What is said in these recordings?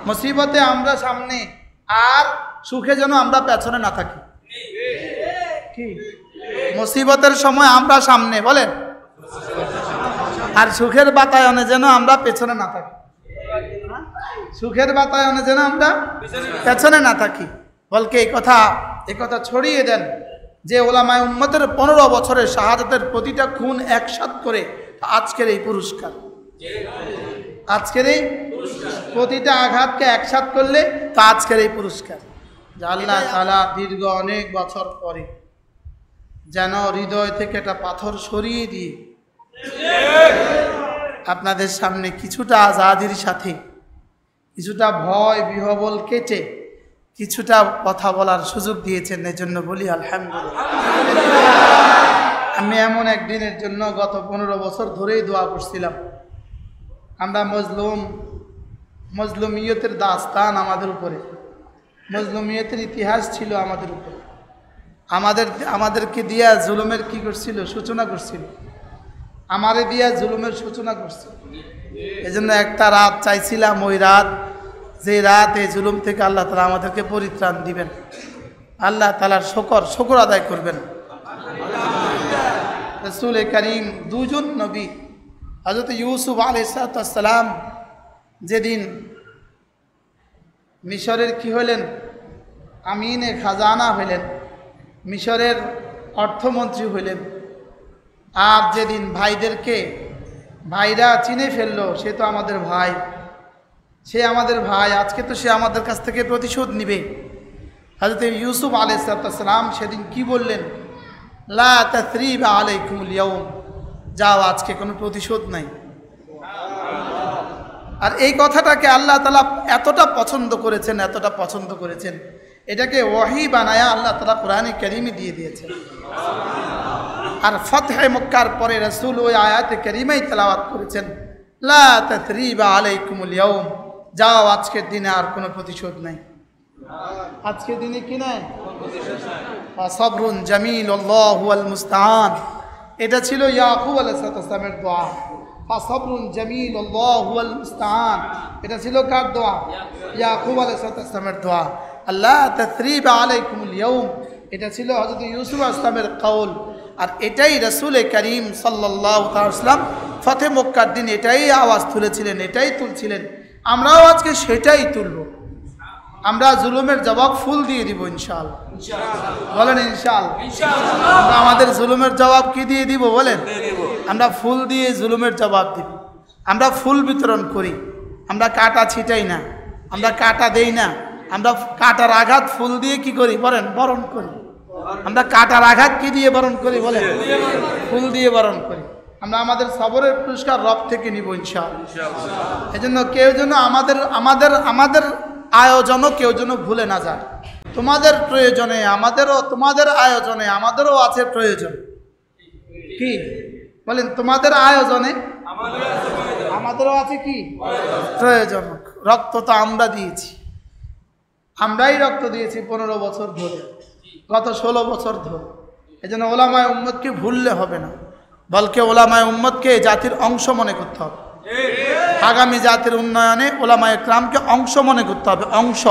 মুসিবতে আমরা সামনে আর সুখে যেন আমরা পেছনে না থাকি। কি মুসিবতের সময় আমরা সামনে বলেন, আর সুখের বাতায়নে যেন আমরা পেছনে না থাকি। সুখের বাতায়নে যেন আমরা পেছনে না থাকি। বলকে এই কথা ছড়িয়ে দেন যে ওলামায়ে উম্মতের 15 বছরের শাহাদাতের প্রতিটা খুন একসাথ করে আজকের এই পুরস্কার, আজকের এই প্রতিটা আঘাতকে একসাথ করলে তা আজকের এই পুরস্কার। আল্লাহ তাআলা দীর্ঘ অনেক বছর পরে যেন হৃদয় থেকে একটা পাথর সরিয়ে দিয়ে আপনাদের সামনে কিছুটা আজাদির সাথে, কিছুটা ভয় বিহবল কেটে কিছুটা কথা বলার সুযোগ দিয়েছেন, এই জন্য বলি আলহামদুলিল্লাহ। আমি এমন একদিনের জন্য গত 15 বছর ধরেই দোয়া করছিলাম। আমরা মজলুমিয়তের দাস্তান আমাদের উপরে, মজলুমিয়তের ইতিহাস ছিল আমাদের উপরে। আমাদেরকে দিয়া জুলুমের কি করছিল, সূচনা করছিল। আমারে দিয়া জুলুমের সূচনা করছিল। এই জন্য একটা রাত চাইছিলাম, ওই রাত, যে রাত এই জুলুম থেকে আল্লাহ তাআলা আমাদেরকে পরিত্রাণ দিবেন। আল্লাহ তাআলার শুকর আদায় করবেন। রাসূল করিম দুজন নবী, হযরত ইউসুফ আলাইহিস সালাম যেদিন মিশরের কি হলেন, আমিনে খাজানা হইলেন, মিশরের অর্থমন্ত্রী হইলেন, আর যেদিন ভাইরা চিনে ফেললো সে তো আমাদের ভাই, সে আমাদের ভাই, আজকে তো সে আমাদের কাছ থেকে প্রতিশোধ নিবে। হযরত ইউসুফ আলাইহিস সালাম সেদিন কি বললেন, লা তাসরিবা আলাইকুমুল ইয়াউম, যাও আজকে কোনো প্রতিশোধ নাই। আর এই কথাটাকে আল্লাহ তাআলা এতটা পছন্দ করেছেন, এটাকে ওয়াহি বানায়া আল্লাহ তাআলা কোরআনে কারীমে দিয়ে দিয়েছেন। আর ফতহে মক্কার পরে রাসূল ওই আয়াতে কারীমাই তেলাওয়াত করেছেন, লা তাসরিবা আলাইকুমুল ইয়াউম, যাও আজকের দিনে আর কোনো প্রতিশোধ নাই। আজকের দিনে কি নাই? সাবরুন জামিল আল্লাহু আল মুস্তাআন। এটা ছিল ইয়াকুব আলাইহিস সালামের দোয়া। সাবরুন জামিল আল্লাহু আল মুস্তাআন, এটা ছিল কার দোয়া? ইয়াকুব আলাইহিস সালামের দোয়া। আল্লাহ তাসরিবা আলাইকুমুল ইয়াউম, এটা ছিল হযরত ইউসুফ আলাইহিস সালামের কওল। আর এটাই রাসূল করিম সাল্লাল্লাহু আলাইহি ওয়াসাল্লাম ফতহে মক্কার দিন এটাই আওয়াজ তুলেছিলেন, এটাই তুলছিলেন। আমরাও আজকে সেটাই তুলব। আমরা জুলুমের জবাব ফুল দিয়ে দিব ইনশাআল্লাহ। বলেন ইনশাআল্লাহ। আমরা আমাদের জুলুমের জবাব কি দিয়ে দিব বলেন? আমরা ফুল দিয়ে জুলুমের জবাব দিব। আমরা ফুল বিতরণ করি, আমরা কাটা ছিটাই না, আমরা কাটা দেই না, আমরা কাটার আঘাত ফুল দিয়ে কি করি বলেন? বরণ করি। আমরা কাটার আঘাত কি দিয়ে বরণ করি বলেন? ফুল দিয়ে বরণ করি। আমরা আমাদের সবরের পুরস্কার রব থেকে নিব ইনশাআল্লাহ। এজন্য কেউ যেন আমাদের আয়োজনও কেউ যেন ভুলে না যায়। তোমাদের প্রয়োজনে তোমাদের আয়োজনে আমাদেরও আছে প্রয়োজন। কি বলেন? তোমাদের আয়োজনে আমাদেরও আছে কি প্রয়োজন। রক্ত তো আমরা দিয়েছি, আমরাই রক্ত দিয়েছি 15 বছর ধরে, গত 16 বছর ধরে। এজন্য ওলামায়ে উম্মতকে ভুললে হবে না, বলকে ওলামায়ে উম্মতকে জাতির অংশ মনে করতে হবে। আগামী জাতির উন্নয়নে ওলামায়ে কেরামকে অংশ মনে করতে হবে। অংশ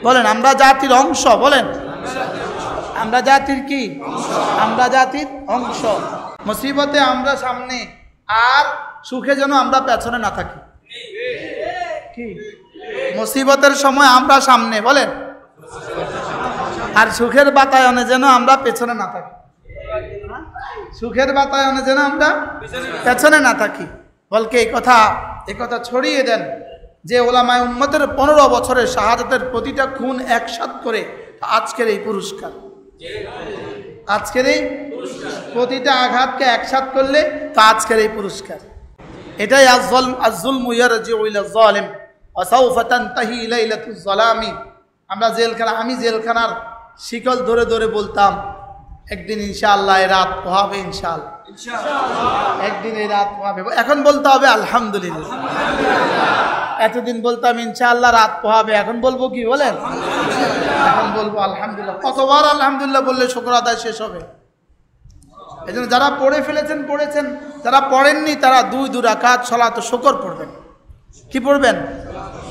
বলেন, আমরা জাতির অংশ বলেন, আমরা জাতির কি? আমরা জাতির অংশ। মুসিবতে আমরা সামনে আর সুখে যেন আমরা পেছনে না থাকি। কি মুসিবতের সময় আমরা সামনে বলেন, আর সুখের বাতায়নে যেন আমরা পেছনে না থাকি। সুখের বাতায়নে যেন আমরা পেছনে না থাকি। বলকে এই কথা ছড়িয়ে দেন যে ওলামায়ে উম্মতের 15 বছরের শাহাদাতের প্রতিটা খুন একসাথ করে আজকের এই পুরস্কার, আজকের এই প্রতিটা আঘাতকে একসাথ করলে তা আজকের এই পুরস্কার। এটাই আয-যুলমু ইয়ারজিউ ইলা যালিম ওয়া সাওফা তানতাহি লাইলাতুজ যালামি। আমি জেলখানার শিকল ধরে ধরে বলতাম একদিন ইনশাআল্লাহ এই রাত পোহাবে, ইনশাআল্লাহ একদিন এই রাত পোহাবে। এখন বলতে হবে আলহামদুলিল্লাহ। এতদিন বলতাম ইনশাআল্লাহ রাত পোহাবে, এখন বলবো কি বলেন? এখন বলবো আলহামদুলিল্লাহ। কতবার আলহামদুলিল্লাহ বললে শুকর আদায় শেষ হবে? এই জন্য যারা পড়ে ফেলেছেন পড়েছেন, যারা পড়েননি তারা 2 রাকাত সালাত শুকর পড়বেন। কি পড়বেন?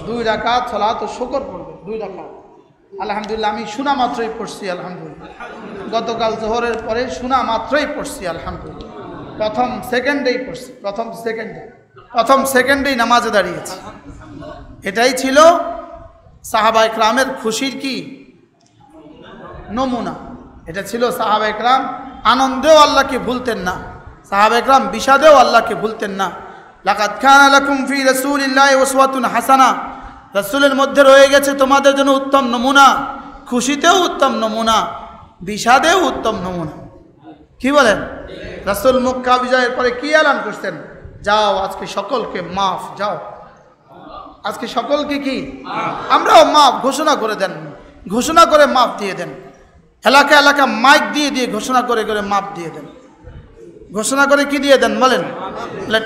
2 রাকাত সালাত ও শুকর পড়বে, 2 রাকাত। আলহামদুলিল্লাহ, আমি শোনা মাত্রই পড়ছি আলহামদুলিল্লাহ। গতকাল জোহরের পরে শোনা মাত্রই পড়ছি আলহামদুলিল্লাহ। প্রথম সেকেন্ডেই পড়ছি, প্রথম সেকেন্ডেই নামাজে দাঁড়িয়েছি। এটাই ছিল সাহাবায়ে কেরামের খুশির কি নমুনা। এটা ছিল সাহাবায়ে কেরাম আনন্দেও আল্লাহকে ভুলতেন না, সাহাবায়ে কেরাম বিষাদেও আল্লাহকে ভুলতেন না। লাকাদ কানা লাকুম ফি রাসূলিল্লাহি উসওয়াতুন হাসানা, রাসূলের মধ্যে রয়ে গেছে তোমাদের জন্য উত্তম নমুনা, খুশিতেও উত্তম নমুনা, বিষাদেও উত্তম নমুনা। কি বলেন? রাসূল মক্কা বিজয়ের পরে কি এলান করতেন? যাও আজকে সকলকে মাফ, যাও আজকে সকলকে কি আমরাও মাফ ঘোষণা করে দেন, ঘোষণা করে মাফ দিয়ে দেন। এলাকা এলাকা মাইক দিয়ে দিয়ে ঘোষণা করে করে মাফ দিয়ে দেন। ঘোষণা করে কি দিয়ে দেন বলেন?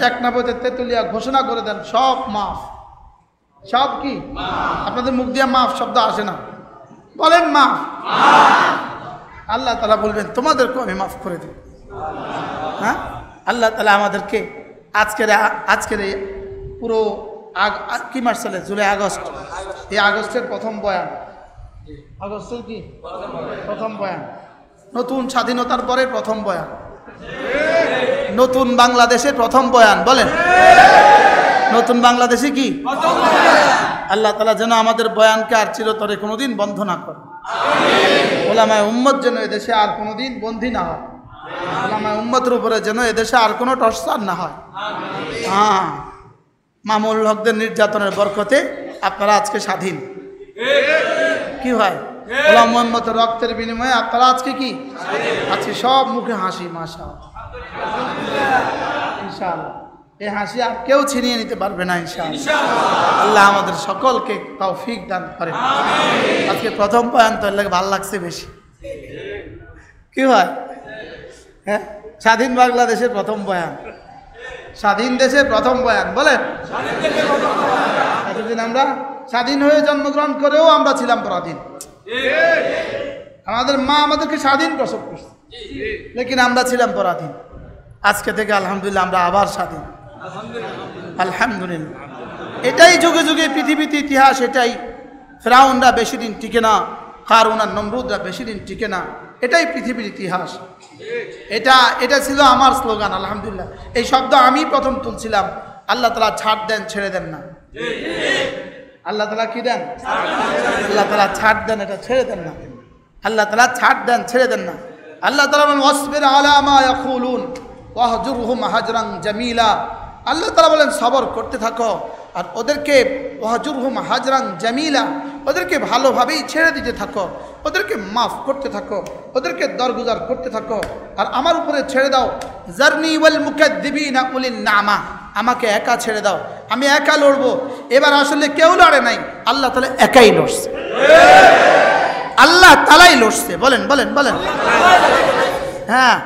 টেকনাফতে তেতুলিয়া ঘোষণা করে দেন সব মাফ, সব কি? আপনাদের মুখ দিয়ে মাফ শব্দ আসে না, বলেন মাফ। আল্লাহ তাআলা বলবেন তোমাদেরকে আমি মাফ করে দেব। হ্যাঁ, আল্লাহ তাআলা আমাদেরকে আজকের এই পুরো কি মাস চলে? জুলাই আগস্ট, এই আগস্টের প্রথম বয়ান, আগস্টের কি প্রথম বয়ান, নতুন স্বাধীনতার পরে প্রথম বয়ান, নতুন বাংলাদেশের প্রথম বয়ান। বলেন নতুন বাংলাদেশে কি? আল্লাহ তাআলা যেন আমাদের বয়ানকে আর চিরতরে কোনোদিন বন্ধ না করে। ওলামায়ে উম্মত যেন এদেশে আর কোনোদিন বন্দী না হয়, ওলামায়ে উম্মতের উপরে যেন এদেশে আর কোনো টর্চার না হয়। হ্যাঁ, মামুল হকদের নির্যাতনের বরকতে আপনারা আজকে স্বাধীন। কি হয়? ওলামা উম্মতের রক্তের বিনিময়ে আপনারা আজকে কি? আজকে সব মুখে হাসি, মাশাআল্লাহ, ইনশাআল্লাহ। এই হাসি আর কেউ ছিনিয়ে নিতে পারবে না ইনশাআল্লাহ। আল্লাহ আমাদের সকলকে তৌফিক দান করেন। আজকে প্রথম বয়ান তো লাগে ভালো লাগছে বেশি। কি হয়? হ্যাঁ, স্বাধীন বাংলাদেশের প্রথম বয়ান, স্বাধীন দেশের প্রথম বয়ান। বলেন এতদিন আমরা স্বাধীন হয়ে জন্মগ্রহণ করেও আমরা ছিলাম পরাধীন। আমাদের মা আমাদেরকে স্বাধীন প্রসব করছে, লেকিন আমরা ছিলাম পরাধীন। আজকে থেকে আলহামদুলিল্লাহ আমরা আবার স্বাধীন, আলহামদুলিল্লাহ। এটাই যুগে যুগে পৃথিবীতে ইতিহাস, এটাই। ফেরাউনরা বেশি দিন টিকে না, কারুন আর নমরুদরা বেশি দিন টিকে না, এটাই পৃথিবীর ইতিহাস। এটা ছিল আমার স্লোগান আলহামদুলিল্লাহ। এই শব্দ আমি প্রথম তুলছিলাম। আল্লাহ তাআলা ছাড় দেন, ছেড়ে দেন না। আল্লাহ তাআলা কি দেন? আল্লাহ তাআলা ছাড় দেন, এটা ছেড়ে দেন না। আল্লাহ তাআলা ছাড় দেন, ছেড়ে দেন না। আল্লাহ তাআলা বলেন ওয়াসবির আলা মা ইয়াকুলুন ওয়াহজুরহুম হাজরান জামিলা। আল্লাহ তাআলা বলেন সবর করতে থাকো আর ওদেরকে ওয়াহজুরহুম হাজরান জামিলা, ওদেরকে ভালোভাবেই ছেড়ে দিতে থাকো, ওদেরকে মাফ করতে থাকো, ওদেরকে দরগুজার করতে থাকো আর আমার উপরে ছেড়ে দাও। জারনি ওয়াল মুকাদ্দিবিনা উলিন নামা, আমাকে একা ছেড়ে দাও, আমি একা লড়বো। এবার আসলে কেউ লড়ে নাই, আল্লাহ তাআলা একাই লড়ছে, আল্লাহ তাআলাই লড়ছে। বলেন বলেন বলেন, হ্যাঁ।